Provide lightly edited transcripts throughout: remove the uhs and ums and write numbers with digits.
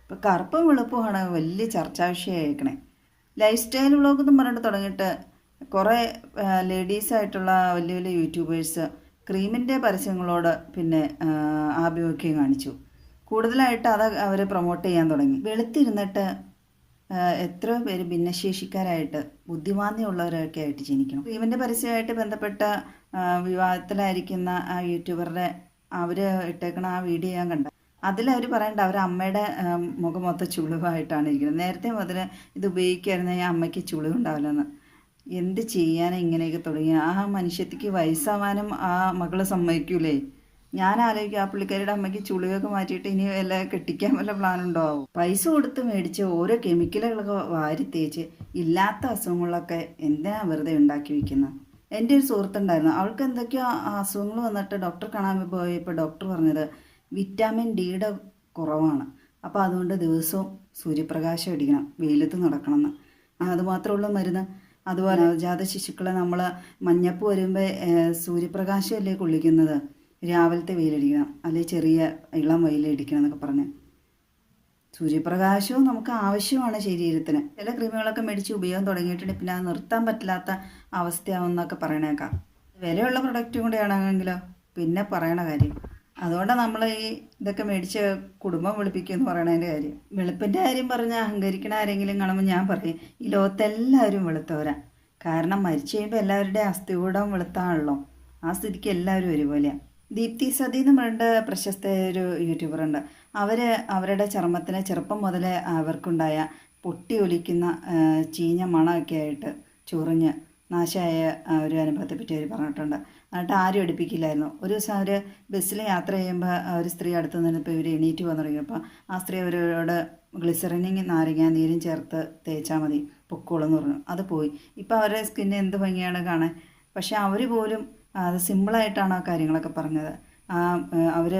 ഇപ്പോൾ കറുപ്പും വെളുപ്പുമാണ് വലിയ ചർച്ചാ വിഷയമായിരിക്കണേ. ലൈഫ് സ്റ്റൈൽ വ്ളോഗ് എന്നും പറഞ്ഞിട്ട് തുടങ്ങിയിട്ട് കുറേ ലേഡീസായിട്ടുള്ള വലിയ വലിയ യൂട്യൂബേഴ്സ് ക്രീമിൻ്റെ പരസ്യങ്ങളോട് പിന്നെ ആഭിമുഖ്യം കാണിച്ചു. കൂടുതലായിട്ട് അത് അവർ പ്രൊമോട്ട് ചെയ്യാൻ തുടങ്ങി. വെളുത്തിരുന്നിട്ട് എത്രയോ പേര് ഭിന്നശേഷിക്കാരായിട്ട് ബുദ്ധിമാന്യമുള്ളവരൊക്കെ ആയിട്ട് ജനിക്കണം. ക്രീമിൻ്റെ പരസ്യമായിട്ട് ബന്ധപ്പെട്ട വിവാദത്തിലായിരിക്കുന്ന ആ യൂട്യൂബറുടെ അവർ ഇട്ടേക്കണ ആ വീഡിയോ ഞാൻ കണ്ട. അതിലവർ പറയേണ്ട അവർ അമ്മയുടെ മുഖം മൊത്തം ചുളിവായിട്ടാണ് ഇരിക്കുന്നത്. നേരത്തെ മുതൽ ഇത് ഉപയോഗിക്കായിരുന്നെങ്കിൽ അമ്മയ്ക്ക് ചുളിവുണ്ടാവില്ലെന്ന്. എന്ത് ചെയ്യാനാണ് ഇങ്ങനെയൊക്കെ തുടങ്ങി? ആ മനുഷ്യത്തിക്ക് വയസ്സാവാനും ആ മകള് സമ്മതിക്കൂലേ? ഞാൻ ആലോചിക്കും, ആ പുള്ളിക്കാരിയുടെ അമ്മയ്ക്ക് ചുളിവൊക്കെ മാറ്റിയിട്ട് ഇനി വല്ല കെട്ടിക്കാൻ വല്ല പ്ലാനുണ്ടോ? പൈസ കൊടുത്ത് മേടിച്ച് ഓരോ കെമിക്കലുകളൊക്കെ വാരി തേച്ച് ഇല്ലാത്ത അസുഖങ്ങളൊക്കെ എന്തിനാ വെറുതെ ഉണ്ടാക്കി വയ്ക്കുന്നത്? എൻ്റെ ഒരു സുഹൃത്തുണ്ടായിരുന്നു, അവൾക്ക് എന്തൊക്കെയോ അസുഖങ്ങൾ വന്നിട്ട് ഡോക്ടറെ കാണാൻ പോയപ്പോൾ ഡോക്ടർ പറഞ്ഞത് വിറ്റാമിൻ ഡിയുടെ കുറവാണ്. അപ്പോൾ അതുകൊണ്ട് ദിവസവും സൂര്യപ്രകാശം അടിക്കണം, വെയിലത്ത് നടക്കണമെന്ന്. അതുമാത്രമുള്ള മരുന്ന്. അതുപോലെ നവജാത ശിശുക്കളെ നമ്മൾ മഞ്ഞപ്പ് വരുമ്പോൾ സൂര്യപ്രകാശമല്ലേ കൊള്ളിക്കുന്നത്, രാവിലത്തെ വെയിലടിക്കണം, അല്ലെങ്കിൽ ചെറിയ ഇളം വെയിലടിക്കണം എന്നൊക്കെ പറഞ്ഞ്. സൂര്യപ്രകാശവും നമുക്ക് ആവശ്യമാണ് ശരീരത്തിന്. ചില ക്രീമുകളൊക്കെ മേടിച്ച് ഉപയോഗം തുടങ്ങിയിട്ടുണ്ടെങ്കിൽ പിന്നെ അത് നിർത്താൻ പറ്റില്ലാത്ത അവസ്ഥയാവുമെന്നൊക്കെ പറയണേക്കാം. വിലയുള്ള പ്രൊഡക്റ്റും കൂടെയാണെങ്കിലോ പിന്നെ പറയണ കാര്യം. അതുകൊണ്ടാണ് നമ്മൾ ഈ ഇതൊക്കെ മേടിച്ച് കുടുംബം വെളുപ്പിക്കുമെന്ന് പറയണതിൻ്റെ കാര്യം. വെളുപ്പിൻ്റെ കാര്യം പറഞ്ഞാൽ അഹങ്കരിക്കണ ആരെങ്കിലും കാണുമ്പോൾ ഞാൻ പറയും, ഈ ലോകത്തെല്ലാവരും വെളുത്തവരാ. കാരണം മരിച്ചു കഴിയുമ്പോൾ എല്ലാവരുടെയും അസ്ഥികൂടം വെളുത്താണല്ലോ. ആ സ്ഥിതിക്ക് എല്ലാവരും ഒരുപോലെയാണ്. ദീപ്തി സതി എന്ന് പറഞ്ഞിട്ട് പ്രശസ്ത ഒരു യൂട്യൂബറുണ്ട്. അവരുടെ ചർമ്മത്തിന് ചെറുപ്പം മുതലേ അവർക്കുണ്ടായ പൊട്ടി ഒലിക്കുന്ന ചീഞ്ഞ മണമൊക്കെ ആയിട്ട് ചൊറിഞ്ഞ് നാശമായ ഒരു അനുഭവത്തെപ്പറ്റി അവർ പറഞ്ഞിട്ടുണ്ട്. എന്നിട്ട് ആരും അടുപ്പിക്കില്ലായിരുന്നു. ഒരു ദിവസം അവർ ബസ്സിൽ യാത്ര ചെയ്യുമ്പോൾ ഒരു സ്ത്രീ അടുത്ത് നിന്നപ്പോൾ ഇവർ എണീറ്റ് വന്നു തുടങ്ങിയപ്പോൾ ആ സ്ത്രീ അവരോട് ഗ്ലിസറിനും നാരങ്ങ നീരും ചേർത്ത് തേച്ചാൽ മതി പൊക്കോളെന്ന് പറഞ്ഞു. അത് പോയി. ഇപ്പോൾ അവരുടെ സ്കിന്ന് എന്ത് ഭംഗിയാണ് കാണാൻ. പക്ഷെ അവർ പോലും അത് സിമ്പിളായിട്ടാണ് ആ കാര്യങ്ങളൊക്കെ പറഞ്ഞത്. അവർ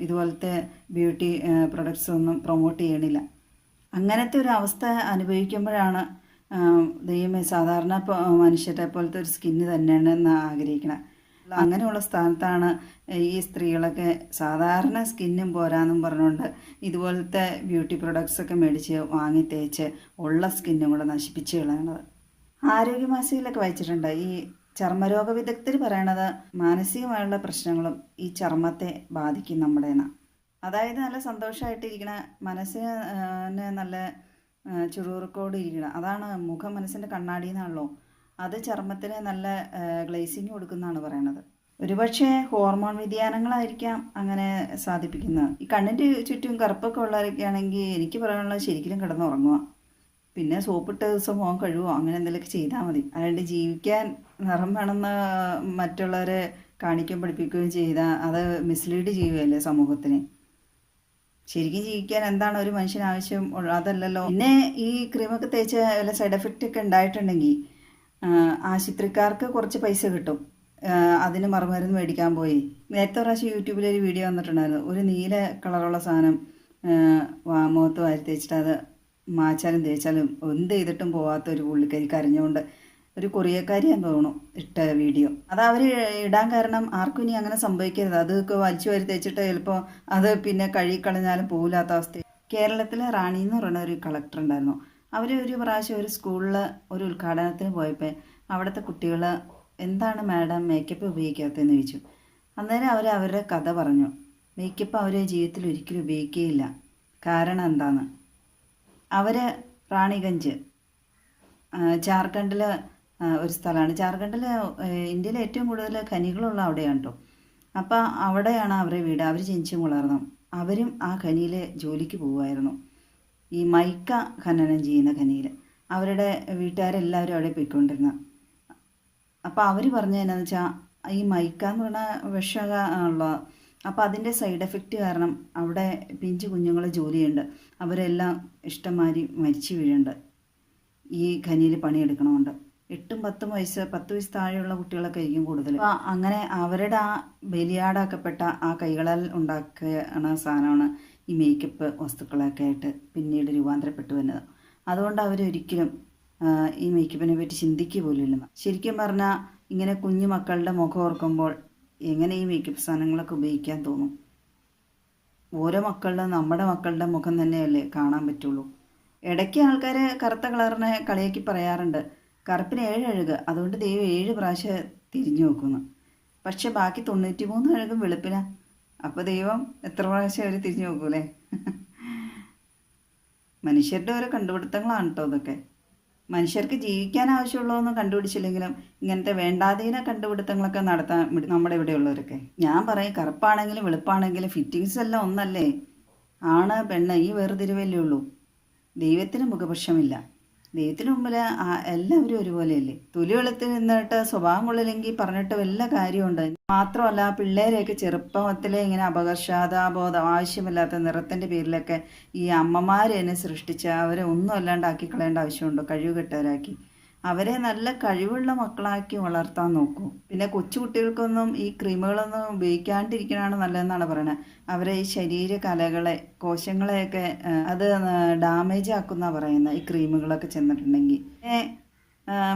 ഇതുപോലത്തെ ബ്യൂട്ടി പ്രൊഡക്ട്സ് ഒന്നും പ്രൊമോട്ട് ചെയ്യണില്ല. അങ്ങനത്തെ ഒരു അവസ്ഥ അനുഭവിക്കുമ്പോഴാണ് ദൈവമേ സാധാരണ മനുഷ്യരെ പോലത്തെ ഒരു സ്കിന്ന് തന്നെയാണ് ആഗ്രഹിക്കണം. അങ്ങനെയുള്ള സ്ഥാനത്താണ് ഈ സ്ത്രീകളൊക്കെ സാധാരണ സ്കിന്നും പോരാന്നും പറഞ്ഞുകൊണ്ട് ഇതുപോലത്തെ ബ്യൂട്ടി പ്രൊഡക്ട്സൊക്കെ മേടിച്ച് വാങ്ങി തേച്ച് ഉള്ള സ്കിന്നും കൂടെ നശിപ്പിച്ച് കളയണത്. ആരോഗ്യമാസികയിലൊക്കെ വായിച്ചിട്ടുണ്ട്, ഈ ചർമ്മരോഗ വിദഗ്ധർ പറയണത് മാനസികമായുള്ള പ്രശ്നങ്ങളും ഈ ചർമ്മത്തെ ബാധിക്കും നമ്മുടേന്ന്. അതായത് നല്ല സന്തോഷമായിട്ടിരിക്കണ മനസ്സിന് നല്ല ചുറുചുറുക്കോട് ഇരിക്കണം, അതാണ് മുഖം മനസ്സിൻ്റെ കണ്ണാടി എന്നാണല്ലോ. അത് ചർമ്മത്തിന് നല്ല ഗ്ലേസിങ് കൊടുക്കുന്നതാണ് പറയണത്. ഒരുപക്ഷെ ഹോർമോൺ വ്യതിയാനങ്ങളായിരിക്കാം അങ്ങനെ സാധിപ്പിക്കുന്നത്. ഈ കണ്ണിൻ്റെ ചുറ്റും കറുപ്പൊക്കെ ഉള്ളവരൊക്കെ ആണെങ്കിൽ എനിക്ക് പറയാനുള്ളത് ശരിക്കും കിടന്നുറങ്ങുക, പിന്നെ സോപ്പിട്ട ദിവസം മുഖം കഴുകുമോ അങ്ങനെ എന്തെങ്കിലുമൊക്കെ ചെയ്താൽ മതി. അല്ലാണ്ട് ജീവിക്കാൻ നിറം വേണമെന്ന് മറ്റുള്ളവരെ കാണിക്കുകയും പഠിപ്പിക്കുകയും ചെയ്താൽ അത് മിസ്ലീഡ് ചെയ്യുകയല്ലേ സമൂഹത്തിന്. ശരിക്കും ജീവിക്കാൻ എന്താണ് ഒരു മനുഷ്യന് ആവശ്യം, അതല്ലല്ലോ. പിന്നെ ഈ ക്രീമൊക്കെ തേച്ച് വല്ല സൈഡ് എഫക്റ്റ് ഒക്കെ ഉണ്ടായിട്ടുണ്ടെങ്കിൽ ആശുപത്രിക്കാർക്ക് കുറച്ച് പൈസ കിട്ടും. അതിന് മറുമരുന്ന് മേടിക്കാൻ പോയി. നേരത്തെ പ്രാവശ്യം യൂട്യൂബിലൊരു വീഡിയോ വന്നിട്ടുണ്ടായിരുന്നു, ഒരു നീല കളറുള്ള സാധനം മുഖത്ത് വാരി തേച്ചിട്ട് അത് മാച്ചാലും തേച്ചാലും എന്ത് ചെയ്തിട്ടും പോകാത്ത ഒരു പുള്ളിക്കാരി കരഞ്ഞുകൊണ്ട്, ഒരു കൊറിയക്കാരിയാന്ന് തോന്നുന്നു ഇട്ട വീഡിയോ. അത് അവർ ഇടാൻ കാരണം ആർക്കും ഇനി അങ്ങനെ സംഭവിക്കരുത്. അതൊക്കെ വലിച്ചു വാരി തേച്ചിട്ട് ചിലപ്പോൾ അത് പിന്നെ കഴുകിക്കളഞ്ഞാലും പോകില്ലാത്ത അവസ്ഥ. കേരളത്തിലെ റാണി എന്ന് പറയുന്ന ഒരു കളക്ടർ ഉണ്ടായിരുന്നു. അവർ ഒരു പ്രാവശ്യം ഒരു സ്കൂളിൽ ഒരു ഉദ്ഘാടനത്തിന് പോയപ്പോൾ അവിടുത്തെ കുട്ടികൾ എന്താണ് മാഡം മേക്കപ്പ് ഉപയോഗിക്കാത്തതെന്ന് ചോദിച്ചു. അന്നേരം അവരുടെ കഥ പറഞ്ഞു. മേക്കപ്പ് അവർ ജീവിതത്തിൽ ഒരിക്കലും ഉപയോഗിക്കുകയില്ല. കാരണം എന്താണെന്ന്. അവർ റാണിഗഞ്ച് ജാർഖണ്ഡിൽ ഒരു സ്ഥലമാണ്. ജാർഖണ്ഡിൽ ഇന്ത്യയിലെ ഏറ്റവും കൂടുതൽ ഖനികളുള്ള അവിടെയാണ് കേട്ടോ. അപ്പോൾ അവിടെയാണ് അവരുടെ വീട്. അവർ ജനിച്ചു വളർന്നു. അവരും ആ ഖനിയിൽ ജോലിക്ക് പോകുമായിരുന്നു, ഈ മൈക്ക ഖനനം ചെയ്യുന്ന ഖനിയിൽ. അവരുടെ വീട്ടുകാരെല്ലാവരും അവിടെ പോയിക്കൊണ്ടിരുന്നു. അപ്പോൾ അവർ പറഞ്ഞതെന്നു വെച്ചാൽ ഈ മൈക്ക എന്ന് പറഞ്ഞാൽ വിഷമുള്ള, അപ്പോൾ അതിൻ്റെ സൈഡ് എഫക്റ്റ് കാരണം അവിടെ പിഞ്ചു കുഞ്ഞുങ്ങൾ ജോലി ചെയ്യുന്നുണ്ട്. അവരെല്ലാം ഇഷ്ടംമാതിരി മരിച്ചു വീഴുന്നുണ്ട് ഈ ഖനിയിൽ പണിയെടുക്കണമുണ്ട്. 8-10 വയസ്സ് 10 വയസ്സ് താഴെയുള്ള കുട്ടികളൊക്കെ ആയിരിക്കും കൂടുതൽ. അപ്പോൾ അങ്ങനെ അവരുടെ ആ ബലിയാടാക്കപ്പെട്ട ആ കൈകളാൽ ഉണ്ടാക്കുന്ന സാധനമാണ് ഈ മേക്കപ്പ് വസ്തുക്കളൊക്കെ ആയിട്ട് പിന്നീട് രൂപാന്തരപ്പെട്ടു വരുന്നത്. അതുകൊണ്ട് അവരൊരിക്കലും ഈ മേക്കപ്പിനെ പറ്റി ചിന്തിക്കുക പോലും ഇല്ലെന്ന്. ശരിക്കും പറഞ്ഞാൽ ഇങ്ങനെ കുഞ്ഞു മക്കളുടെ മുഖം ഓർക്കുമ്പോൾ എങ്ങനെ ഈ മേക്കപ്പ് സാധനങ്ങളൊക്കെ ഉപയോഗിക്കാൻ തോന്നും? ഓരോ നമ്മുടെ മക്കളുടെ മുഖം തന്നെയല്ലേ കാണാൻ പറ്റുള്ളൂ. ഇടയ്ക്ക് ആൾക്കാർ കറുത്ത കളറിനെ കളിയാക്കി പറയാറുണ്ട്, കറുപ്പിന് 7 അഴക്, അതുകൊണ്ട് ദൈവം 7 പ്രാവശ്യം തിരിഞ്ഞു നോക്കുന്നു. പക്ഷെ ബാക്കി 93 അഴകും വെളുപ്പിനാ. അപ്പോൾ ദൈവം എത്ര പ്രാവശ്യം അവർ തിരിഞ്ഞു നോക്കൂലേ? മനുഷ്യരുടെ ഓരോ കണ്ടുപിടുത്തങ്ങളാണ് കേട്ടോ അതൊക്കെ. മനുഷ്യർക്ക് ജീവിക്കാൻ ആവശ്യമുള്ളതൊന്നും കണ്ടുപിടിച്ചില്ലെങ്കിലും ഇങ്ങനത്തെ വേണ്ടാതീന കണ്ടുപിടുത്തങ്ങളൊക്കെ നടത്താൻ നമ്മുടെ ഇവിടെയുള്ളവരൊക്കെ. ഞാൻ പറയും, കറുപ്പാണെങ്കിലും വെളുപ്പാണെങ്കിലും ഫിറ്റിങ്സ് എല്ലാം ഒന്നല്ലേ? ആണ് പെണ്ണ് ഈ വേർതിരിവല്ലേ ഉള്ളൂ. ദൈവത്തിന് മുഖപക്ഷമില്ല. ദൈവത്തിന് മുമ്പിൽ എല്ലാവരും ഒരുപോലെയല്ലേ? തൊലി വെളുത്ത് നിന്നിട്ട് സ്വഭാവം കൊള്ളില്ലെങ്കിൽ പറഞ്ഞിട്ട് വല്ല കാര്യമുണ്ട്? മാത്രമല്ല, പിള്ളേരെയൊക്കെ ചെറുപ്പത്തിലെ ഇങ്ങനെ അപകർഷതാബോധം, ആവശ്യമില്ലാത്ത നിറത്തിൻ്റെ പേരിലൊക്കെ ഈ അമ്മമാർ തന്നെ സൃഷ്ടിച്ച് അവരെ ഒന്നും അല്ലാണ്ടാക്കി കളയേണ്ട ആവശ്യമുണ്ടോ? കഴിവുകെട്ടവരാക്കി അവരെ നല്ല കഴിവുള്ള മക്കളാക്കി വളർത്താൻ നോക്കൂ. പിന്നെ കൊച്ചുകുട്ടികൾക്കൊന്നും ഈ ക്രീമുകളൊന്നും ഉപയോഗിക്കാണ്ടിരിക്കണതാണ് നല്ലതെന്നാണ് പറയുന്നത്. അവരെ ഈ ശരീര കലകളെ, കോശങ്ങളെയൊക്കെ അത് ഡാമേജ് ആക്കുന്ന പറയുന്നത് ഈ ക്രീമുകളൊക്കെ ചെന്നിട്ടുണ്ടെങ്കിൽ. പിന്നെ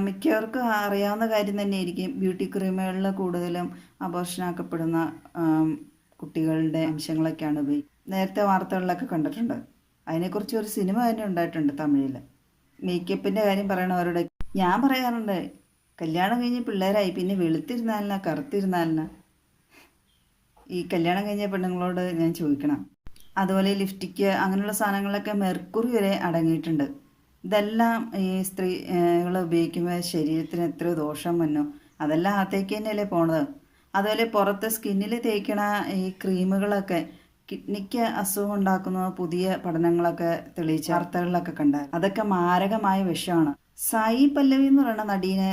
മിക്കവർക്കും അറിയാവുന്ന കാര്യം തന്നെയായിരിക്കും, ബ്യൂട്ടി ക്രീമുകളിൽ കൂടുതലും അബോർഷനാക്കപ്പെടുന്ന കുട്ടികളുടെ അംശങ്ങളൊക്കെയാണ് ഉപയോഗിക്കുന്നത്. നേരത്തെ വാർത്തകളിലൊക്കെ കണ്ടിട്ടുണ്ട്. അതിനെക്കുറിച്ച് ഒരു സിനിമ തന്നെ ഉണ്ടായിട്ടുണ്ട് തമിഴിൽ. മേക്കപ്പിൻ്റെ കാര്യം പറയണവരുടെ ഞാൻ പറയാറുണ്ട്, കല്യാണം കഴിഞ്ഞ് പിള്ളേരായി പിന്നെ വെളുത്തിരുന്നാലിനാ കറുത്തിരുന്നാലിനാ? ഈ കല്യാണം കഴിഞ്ഞ പെണ്ണുങ്ങളോട് ഞാൻ ചോദിക്കണം. അതുപോലെ ലിപ്സ്റ്റിക്ക് അങ്ങനെയുള്ള സാധനങ്ങളിലൊക്കെ മെർക്കുറി വരെ അടങ്ങിയിട്ടുണ്ട്. ഇതെല്ലാം ഈ സ്ത്രീകൾ ഉപയോഗിക്കുമ്പോൾ ശരീരത്തിന് എത്രയോ ദോഷം വന്നു. അതെല്ലാം അകത്തേക്ക് തന്നെയല്ലേ പോണത്. അതുപോലെ പുറത്ത് സ്കിന്നിൽ തേക്കണ ഈ ക്രീമുകളൊക്കെ കിഡ്നിക്ക് അസുഖം ഉണ്ടാക്കുന്ന പുതിയ പഠനങ്ങളൊക്കെ തെളിയിച്ച വാർത്തകളിലൊക്കെ കണ്ടായിരുന്നു. അതൊക്കെ മാരകമായ വിഷമാണ്. സായി പല്ലവി എന്ന് പറയുന്ന നടീനെ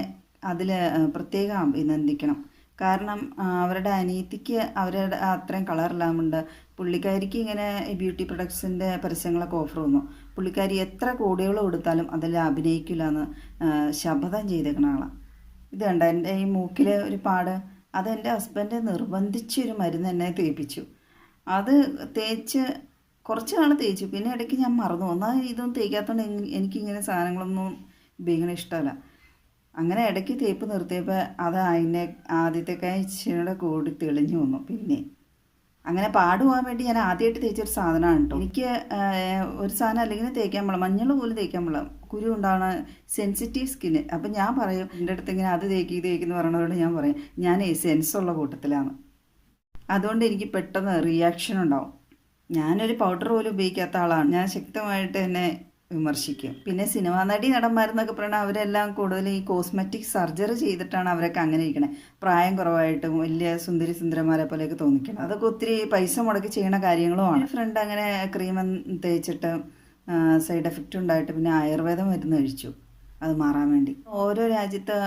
അതിൽ പ്രത്യേകം അഭിനന്ദിക്കണം. കാരണം അവരുടെ അനിയത്തിക്ക് അവരുടെ അത്രയും കളറില്ലാമുണ്ട്. പുള്ളിക്കാരിക്ക് ഇങ്ങനെ ബ്യൂട്ടി പ്രൊഡക്ട്സിൻ്റെ പരസ്യങ്ങളൊക്കെ ഓഫർ വന്നു. പുള്ളിക്കാരി എത്ര കോടികൾ കൊടുത്താലും അതിൽ അഭിനയിക്കില്ല എന്ന് ശപഥം ചെയ്തേക്കണ ആളാണ്. ഇത് കണ്ട എൻ്റെ ഈ മൂക്കിലെ ഒരു പാട്, അതെൻ്റെ ഹസ്ബൻഡ് നിർബന്ധിച്ചൊരു മരുന്ന് എന്നെ തേപ്പിച്ചു. അത് തേച്ച് കുറച്ച് നാൾ തേച്ചു, പിന്നെ ഇടയ്ക്ക് ഞാൻ മറന്നു. എന്നാൽ ഇതൊന്നും തേക്കാത്തതുകൊണ്ട് എനിക്കിങ്ങനെ സാധനങ്ങളൊന്നും ഉപയോഗിക്കണ ഇഷ്ടമല്ല. അങ്ങനെ ഇടയ്ക്ക് തേപ്പ് നിർത്തിയപ്പോൾ അത് അതിൻ്റെ ആദ്യത്തേക്കായി ഇച്ചിരിയുടെ കൂടി തെളിഞ്ഞു വന്നു. പിന്നെ അങ്ങനെ പാടുപോകാൻ വേണ്ടി ഞാൻ ആദ്യമായിട്ട് തേച്ചൊരു സാധനമാണ് കേട്ടോ. എനിക്ക് ഒരു സാധനം അല്ലെങ്കിൽ തേക്കാൻ പാടില്ല, മഞ്ഞൾ പോലും തേക്കാൻ പാടില്ല, കുരു ഉണ്ടാവണ സെൻസിറ്റീവ് സ്കിന്ന്. അപ്പം ഞാൻ പറയും, എൻ്റെ അടുത്ത് ഇങ്ങനെ അത് തേക്കുന്നു പറയണവരോട് ഞാൻ പറയും, ഞാൻ സെൻസുള്ള കൂട്ടത്തിലാണ്. അതുകൊണ്ട് എനിക്ക് പെട്ടെന്ന് റിയാക്ഷൻ ഉണ്ടാവും. ഞാനൊരു പൗഡർ പോലും ഉപയോഗിക്കാത്ത ആളാണ്. ഞാൻ ശക്തമായിട്ട് എന്നെ വിമർശിക്കും. പിന്നെ സിനിമാ നടന്മാരെന്നൊക്കെ പറഞ്ഞാൽ അവരെല്ലാം കൂടുതൽ ഈ കോസ്മെറ്റിക് സർജറി ചെയ്തിട്ടാണ് അവരൊക്കെ അങ്ങനെ ഇരിക്കണേ. പ്രായം കുറവായിട്ടും വലിയ സുന്ദരന്മാരെ പോലെയൊക്കെ തോന്നിക്കണം. അതൊക്കെ ഒത്തിരി പൈസ മുടക്കി ചെയ്യണ കാര്യങ്ങളുമാണ്. ഫ്രണ്ട് അങ്ങനെ ക്രീം തേച്ചിട്ട് സൈഡ് എഫക്റ്റ് ഉണ്ടായിട്ട് പിന്നെ ആയുർവേദം മരുന്ന് കഴിച്ചു അത് മാറാൻ വേണ്ടി. ഓരോ രാജ്യത്ത്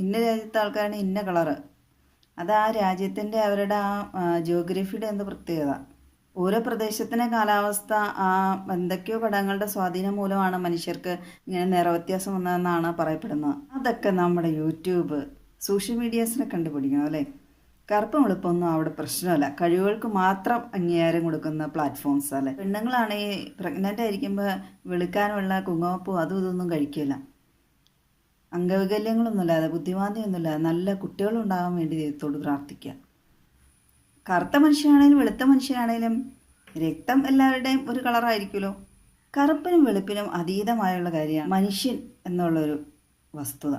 ഇന്ന രാജ്യത്തെ ആൾക്കാരാണ് ഇന്ന കളറ്, അത് ആ രാജ്യത്തിൻ്റെ അവരുടെ ആ ജിയോഗ്രഫിയുടെ എന്ത് പ്രത്യേകത. ഓരോ പ്രദേശത്തിൻ്റെ കാലാവസ്ഥ എന്തൊക്കെയോ ഘടകങ്ങളുടെ സ്വാധീനം മൂലമാണ് മനുഷ്യർക്ക് ഇങ്ങനെ നിറവ്യത്യാസം വന്നതെന്നാണ് പറയപ്പെടുന്നത്. അതൊക്കെ നമ്മുടെ യൂട്യൂബ്, സോഷ്യൽ മീഡിയാസിനെ കണ്ടുപിടിക്കണം അല്ലേ? കറുപ്പും വെളുപ്പൊന്നും അവിടെ പ്രശ്നമല്ല, കഴിവുകൾക്ക് മാത്രം അംഗീകാരം കൊടുക്കുന്ന പ്ലാറ്റ്ഫോംസ് അല്ലേ. പെണ്ണുങ്ങളാണെങ്കിൽ പ്രഗ്നൻ്റ് ആയിരിക്കുമ്പോൾ വെളുക്കാനുള്ള കുങ്കുമപ്പൂ അതും ഇതൊന്നും കഴിക്കില്ല. അംഗവൈകല്യങ്ങളൊന്നുമില്ലാതെ, ബുദ്ധിമാന്ദ്യമൊന്നുമില്ലാതെ നല്ല കുട്ടികളുണ്ടാകാൻ വേണ്ടി ദൈവത്തോട് പ്രാർത്ഥിക്കുക. കറുത്ത മനുഷ്യനാണേലും വെളുത്ത മനുഷ്യനാണേലും രക്തം എല്ലാവരുടെയും ഒരു കളറായിരിക്കുമല്ലോ. കറുപ്പിനും വെളുപ്പിനും അതീതമായുള്ള കാര്യമാണ് മനുഷ്യൻ എന്നുള്ളൊരു വസ്തുത.